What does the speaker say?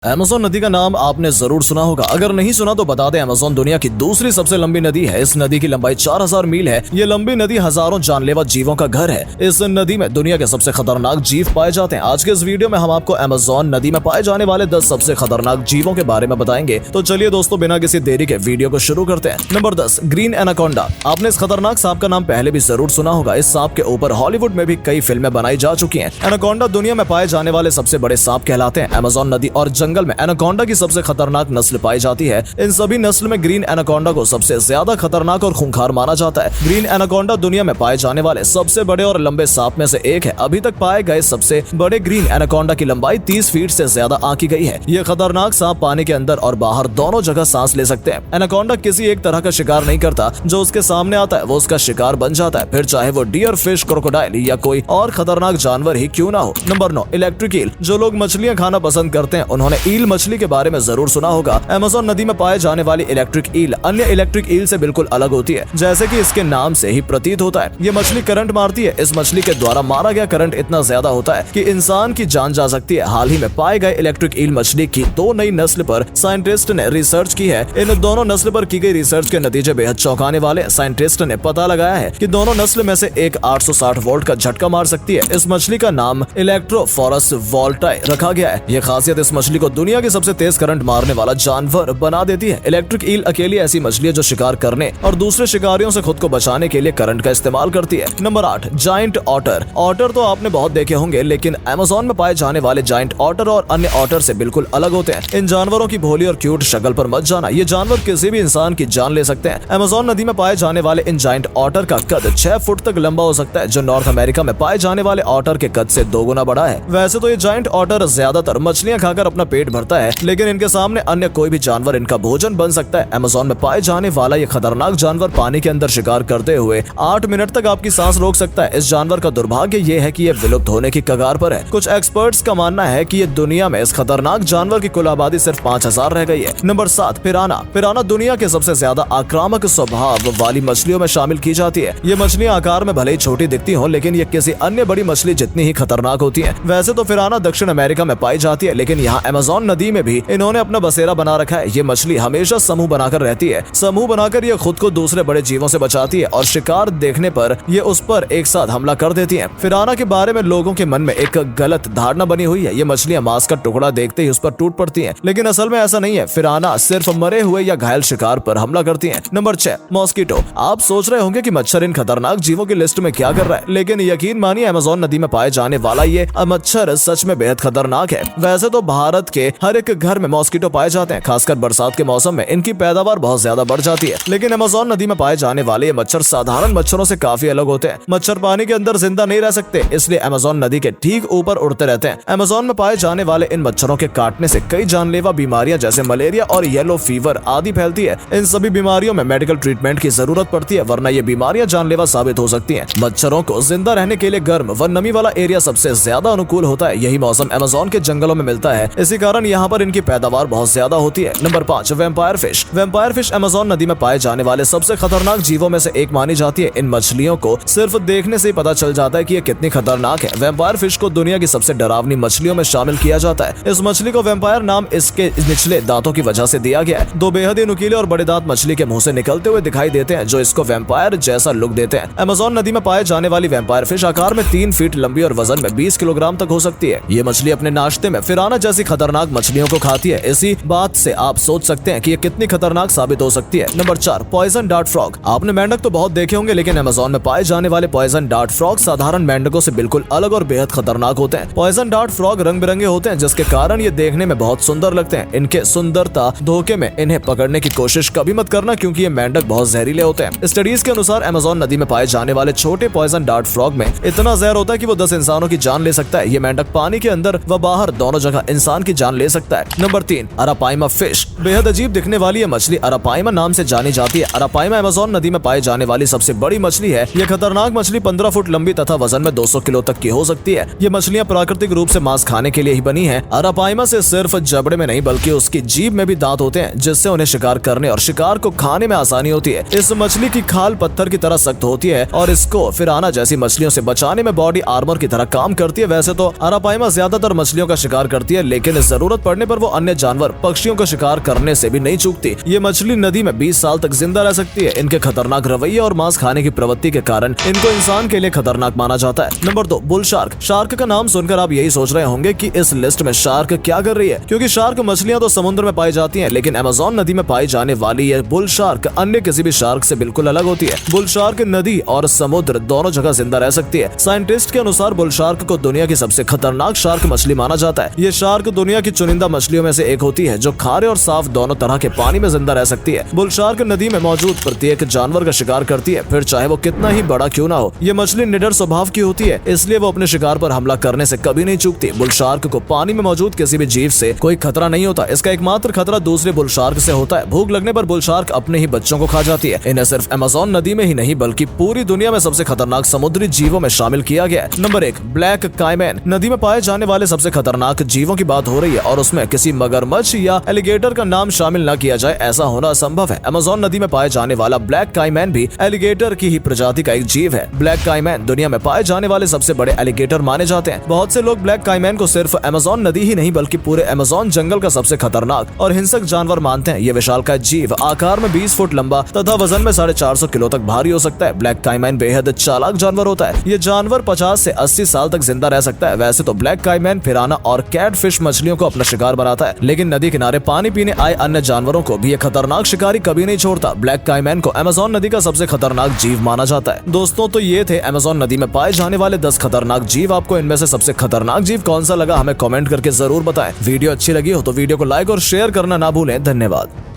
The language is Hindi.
अमेज़न नदी का नाम आपने जरूर सुना होगा। अगर नहीं सुना तो बता दें, अमेज़न दुनिया की दूसरी सबसे लंबी नदी है। इस नदी की लंबाई 4000 मील है। ये लंबी नदी हजारों जानलेवा जीवों का घर है। इस नदी में दुनिया के सबसे खतरनाक जीव पाए जाते हैं। आज के इस वीडियो में हम आपको अमेज़न नदी में पाए जाने वाले 10 सबसे खतरनाक जीवों के बारे में बताएंगे। तो चलिए दोस्तों, बिना किसी देरी के वीडियो को शुरू करते हैं। Number 10, green anaconda. आपने इस खतरनाक सांप का नाम पहले भी जरूर सुना होगा। इस सांप के ऊपर हॉलीवुड में भी कई फिल्में बनाई जा चुकी है। एनाकोंडा दुनिया में पाए जाने वाले सबसे बड़े सांप कहलाते हैं। अमेज़न नदी और जंगल में एनाकोंडा की सबसे खतरनाक नस्ल पाई जाती है। इन सभी नस्ल में ग्रीन एनाकोंडा को सबसे ज्यादा खतरनाक और खूंखार माना जाता है। ग्रीन एनाकोंडा दुनिया में पाए जाने वाले सबसे बड़े और लंबे सांप में से एक है। अभी तक पाए गए सबसे बड़े ग्रीन एनाकोंडा की लंबाई 30 फीट से ज्यादा आंकी गई है। यह खतरनाक सांप पानी के अंदर और बाहर दोनों जगह सांस ले सकते हैं। एनाकोंडा किसी एक तरह का शिकार नहीं करता। जो उसके सामने आता है वो उसका शिकार बन जाता है, फिर चाहे वो डियर, फिश, क्रोकोडाइल या कोई और खतरनाक जानवर ही क्यों ना हो। Number 9, electric eel. जो लोग मछलियां खाना पसंद करते हैं उन्होंने ईल मछली के बारे में जरूर सुना होगा। अमेज़न नदी में पाए जाने वाली इलेक्ट्रिक ईल अन्य इलेक्ट्रिक ईल से बिल्कुल अलग होती है, जैसे कि इसके नाम से ही प्रतीत होता है। ये मछली करंट मारती है। इस मछली के द्वारा मारा गया करंट इतना ज्यादा होता है कि इंसान की जान जा सकती है। हाल ही में पाए गए इलेक्ट्रिक ईल मछली की 2 नई नस्ल पर साइंटिस्ट ने रिसर्च की है। इन दोनों नस्ल पर की गई रिसर्च के नतीजे बेहद चौंकाने वाले। साइंटिस्ट ने पता लगाया है कि दोनों नस्ल में से एक 860 वोल्ट का झटका मार सकती है। इस मछली का नाम इलेक्ट्रोफोरस वोल्टाई रखा गया है। यह खासियत इस मछली को दुनिया की सबसे तेज करंट मारने वाला जानवर बना देती है। इलेक्ट्रिक ईल अकेली ऐसी मछली है जो शिकार करने और दूसरे शिकारियों से खुद को बचाने के लिए करंट का इस्तेमाल करती है। Number 8, giant otter. ऑटर तो आपने बहुत देखे होंगे, लेकिन अमेज़न में पाए जाने वाले जायंट ऑटर और अन्य ऑटर से बिल्कुल अलग होते हैं। इन जानवरों की भोली और क्यूट शक्ल पर मत जाना। ये जानवर किसी भी इंसान की जान ले सकते हैं। अमेज़न नदी में पाए जाने वाले इन जायंट ऑटर का कद 6 फुट तक लंबा हो सकता है, जो नॉर्थ अमेरिका में पाए जाने वाले ऑटर के कद से 2 गुना बड़ा है। वैसे तो ये जायंट ऑटर ज्यादातर मछलियां खाकर अपना पेट भरता है, लेकिन इनके सामने अन्य कोई भी जानवर इनका भोजन बन सकता है। अमेज़न में पाए जाने वाला ये खतरनाक जानवर पानी के अंदर शिकार करते हुए 8 मिनट तक आपकी सांस रोक सकता है। इस जानवर का दुर्भाग्य ये है कि ये विलुप्त होने की कगार पर है। कुछ एक्सपर्ट्स का मानना है कि ये दुनिया में इस खतरनाक जानवर की कुल आबादी सिर्फ 5000 रह गई है। नंबर 7, पिराना। पिराना दुनिया के सबसे ज्यादा आक्रामक स्वभाव वाली मछलियों में शामिल की जाती है। ये मछलियां आकार में भले ही छोटी दिखती हो, लेकिन ये किसी अन्य बड़ी मछली जितनी ही खतरनाक होती है। वैसे तो पिराना दक्षिण अमेरिका में पाई जाती है, लेकिन यहाँ अमेज़न नदी में भी इन्होंने अपना बसेरा बना रखा है। ये मछली हमेशा समूह बनाकर रहती है। समूह बनाकर ये खुद को दूसरे बड़े जीवों से बचाती है और शिकार देखने पर ये उस पर एक साथ हमला कर देती है। पिराना के बारे में लोगों के मन में एक गलत धारणा बनी हुई है। ये मछलियां मांस का टुकड़ा देखते ही उस पर टूट पड़ती हैं, लेकिन असल में ऐसा नहीं है। पिराना सिर्फ मरे हुए या घायल शिकार पर हमला करती हैं। Number 6, mosquito. आप सोच रहे होंगे कि मच्छर इन खतरनाक जीवों की लिस्ट में क्या कर रहा है, लेकिन यकीन मानिए अमेज़न नदी में पाए जाने वाला ये मच्छर सच में बेहद खतरनाक है। वैसे तो भारत के हर एक घर में मॉस्किटो पाए जाते हैं। खासकर बरसात के मौसम में इनकी पैदावार बहुत ज्यादा बढ़ जाती है, लेकिन अमेज़न नदी में पाए जाने वाले ये मच्छर साधारण मच्छरों से काफी अलग होते हैं। मच्छर पानी के अंदर जिंदा नहीं रह सकते, इसलिए अमेज़न नदी के ठीक ऊपर उड़ते रहते हैं। अमेज़न में पाए जाने वाले इन मच्छरों के काटने से कई जानलेवा बीमारियां जैसे मलेरिया और येलो फीवर आदि फैलती है। इन सभी बीमारियों में मेडिकल ट्रीटमेंट की जरूरत पड़ती है, वरना ये बीमारियां जानलेवा साबित हो सकती हैं। मच्छरों को जिंदा रहने के लिए गर्म व नमी वाला एरिया सबसे ज्यादा अनुकूल होता है। यही मौसम अमेज़न के जंगलों में मिलता है, इसी कारण यहाँ पर इनकी पैदावार बहुत ज्यादा होती है। Number 5, vampire fish. Vampire fish Amazon नदी में पाए जाने वाले सबसे खतरनाक जीवों में से एक मानी जाती है। इन मछलियों को सिर्फ देखने से ही पता चल जाता है कि ये कितनी खतरनाक है। वेम्पायर फिश को दुनिया की सबसे डरावनी मछलियों में शामिल किया जाता है। इस मछली को वेम्पायर नाम इसके निचले दांतों की वजह से दिया गया है। 2 बेहद ही नुकीले और बड़े दांत मछली के मुंह से निकलते हुए दिखाई देते हैं, जो इसको वेम्पायर जैसा लुक देते हैं। अमेज़न नदी में पाए जाने वाली वेम्पायर फिश आकार में 3 फीट लंबी और वजन में 20 किलोग्राम तक हो सकती है। ये मछली अपने नाश्ते में पिराना जैसी खतरनाक मछलियों को खाती है। इसी बात से आप सोच सकते हैं कि ये कितनी खतरनाक साबित हो सकती है। Number 4, poison dart frog. आपने मेंढक तो बहुत देखे होंगे, लेकिन अमेज़न में पाए जाने वाले पॉइजन डार्ट फ्रॉग साधारण मेंढकों से बिल्कुल अलग और बेहद खतरनाक होते हैं। पॉइजन डार्ट फ्रॉग रंग बिरंगे होते हैं, जिसके कारण ये देखने में बहुत सुंदर लगते हैं। इनके सुंदरता धोखे में इन्हें पकड़ने की कोशिश कभी मत करना, क्योंकि ये मेंढक बहुत जहरीले होते हैं। स्टडीज के अनुसार अमेज़न नदी में पाए जाने वाले छोटे पॉइजन डार्ट फ्रॉग में इतना जहर होता है कि वो 10 इंसानों की जान ले सकता है। ये मेंढक पानी के अंदर व बाहर दोनों जगह इंसान की जान ले सकता है। Number 3, arapaima fish. बेहद अजीब दिखने वाली ये मछली अरापाइमा नाम से जानी जाती है। अरापाइमा अमेज़न नदी में पाई जाने वाली सबसे बड़ी मछली है। यह खतरनाक मछली 15 फुट लंबी तथा वजन में 200 किलो तक की हो सकती है। ये मछलियां प्राकृतिक रूप से मांस खाने के लिए ही बनी है। अरापाइमा से सिर्फ जबड़े में नहीं बल्कि उसकी जीभ में भी दांत होते हैं, जिससे उन्हें शिकार करने और शिकार को खाने में आसानी होती है। इस मछली की खाल पत्थर की तरह सख्त होती है और इसको पिराना जैसी मछलियों से बचाने में बॉडी आर्मर की तरह काम करती है। वैसे तो अरापाइमा ज्यादातर मछलियों का शिकार करती है, लेकिन इस जरूरत पड़ने पर वो अन्य जानवर पक्षियों का शिकार करने से भी नहीं चूकती। ये मछली नदी में 20 साल तक जिंदा रह सकती है। इनके खतरनाक रवैये और मांस खाने की प्रवृत्ति के कारण इनको इंसान के लिए खतरनाक माना जाता है। Number 2, bull shark. शार्क का नाम सुनकर आप यही सोच रहे होंगे कि इस लिस्ट में शार्क क्या कर रही है, क्योंकि शार्क मछलियां तो समुद्र में पाई जाती हैं, लेकिन अमेज़न नदी में पाई जाने वाली ये बुल शार्क अन्य किसी भी शार्क से बिल्कुल अलग होती है। बुल शार्क नदी और समुद्र दोनों जगह जिंदा रह सकती है। साइंटिस्ट के अनुसार बुल शार्क को दुनिया की सबसे खतरनाक शार्क मछली माना जाता है। ये शार्क दुनिया की चुनिंदा मछलियों में से एक होती है जो खारे और साफ दोनों तरह के पानी में जिंदा रह सकती है। बुल शार्क नदी में मौजूद प्रत्येक जानवर का शिकार करती है, फिर चाहे वो कितना ही बड़ा क्यों ना हो। ये मछली निडर स्वभाव की होती है, इसलिए वो अपने शिकार पर हमला करने से कभी नहीं चूकती। बुल शार्क को पानी में मौजूद किसी भी जीव से कोई खतरा नहीं होता। इसका एकमात्र खतरा दूसरे बुल शार्क से होता है। भूख लगने पर बुल शार्क अपने ही बच्चों को खा जाती है। इन्हें सिर्फ अमेज़न नदी में ही नहीं बल्कि पूरी दुनिया में सबसे खतरनाक समुद्री जीवों में शामिल किया गया है। Number 1, black caiman. नदी में पाए जाने वाले सबसे खतरनाक जीवों की बात हो रही है और उसमें किसी मगरमच्छ या एलिगेटर का नाम शामिल न किया जाए, ऐसा होना असंभव है। अमेज़न नदी में पाए जाने वाला ब्लैक काइमैन भी एलिगेटर की ही प्रजाति का एक जीव है। ब्लैक काइमैन दुनिया में पाए जाने वाले सबसे बड़े एलिगेटर माने जाते हैं। बहुत से लोग ब्लैक काइमैन को सिर्फ अमेज़न नदी ही नहीं बल्कि पूरे अमेज़न जंगल का सबसे खतरनाक और हिंसक जानवर मानते हैं। ये विशालकाय जीव आकार में 20 फुट लंबा तथा वजन में 450 किलो तक भारी हो सकता है। ब्लैक काइमैन बेहद चालाक जानवर होता है। ये जानवर 50 से 80 साल तक जिंदा रह सकता है। वैसे तो ब्लैक काइमैन पिराना और कैटफिश मछलियों को अपना शिकार बनाता है, लेकिन नदी किनारे पानी पीने आए अन्य जानवरों को भी ये खतरनाक शिकारी कभी नहीं छोड़ता। ब्लैक काइमैन को अमेज़न नदी का सबसे खतरनाक जीव माना जाता है। दोस्तों, तो ये थे अमेज़न नदी में पाए जाने वाले 10 खतरनाक जीव। आपको इनमें से सबसे खतरनाक जीव कौन सा लगा, हमें कमेंट करके जरूर बताएं। वीडियो अच्छी लगी हो तो वीडियो को लाइक और शेयर करना ना भूलें। धन्यवाद।